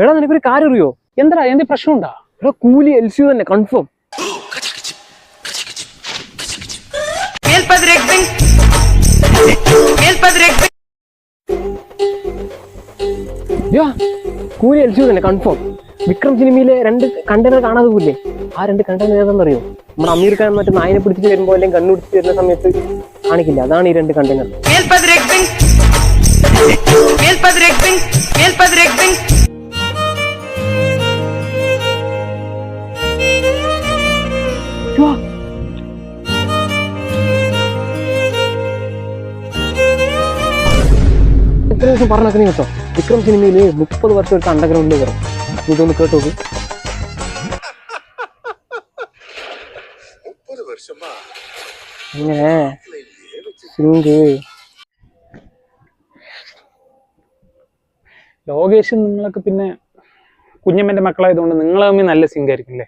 എടാ നിനക്കൊരു കാര്യം അറിയോ? എന്താ എന്ത് പ്രശ്നമുണ്ടാ? എടാ കൂലി LCU തന്നെ കൺഫേം. കൂലി LCU തന്നെ കൺഫേം. വിക്രം സിനിമയിലെ 2 കണ്ടെയ്നർ കാണാതെ പോയില്ലേ? ആ 2 കണ്ടെയ്നർ ഏതാണെന്നറിയോ? നമ്മുടെ അമീർ ഖാൻ മറ്റേ നായനെ പിടിച്ചിട്ട് വരുമ്പോ അല്ലെങ്കിൽ കണ്ണു പിടിച്ചിട്ട് വരുന്ന സമയത്ത് കാണിക്കില്ല, അതാണ് ഈ 2 കണ്ടെയ്നർ. എത്ര ദിവസം പറഞ്ഞേക്കണേ കേട്ടോ, വിക്രം സിനിമയില് 30 വർഷം എടുത്ത് അണ്ടർഗ്രൗണ്ടിൽ കയറും. ഇതൊന്ന് കേട്ടോക്ക്. ഇങ്ങനെ ലോകേഷും നിങ്ങളൊക്കെ പിന്നെ കുഞ്ഞമ്മന്റെ മക്കളായതുകൊണ്ട് നിങ്ങൾ തമ്മിൽ നല്ല സിങ്ക് ആയിരിക്കും അല്ലേ?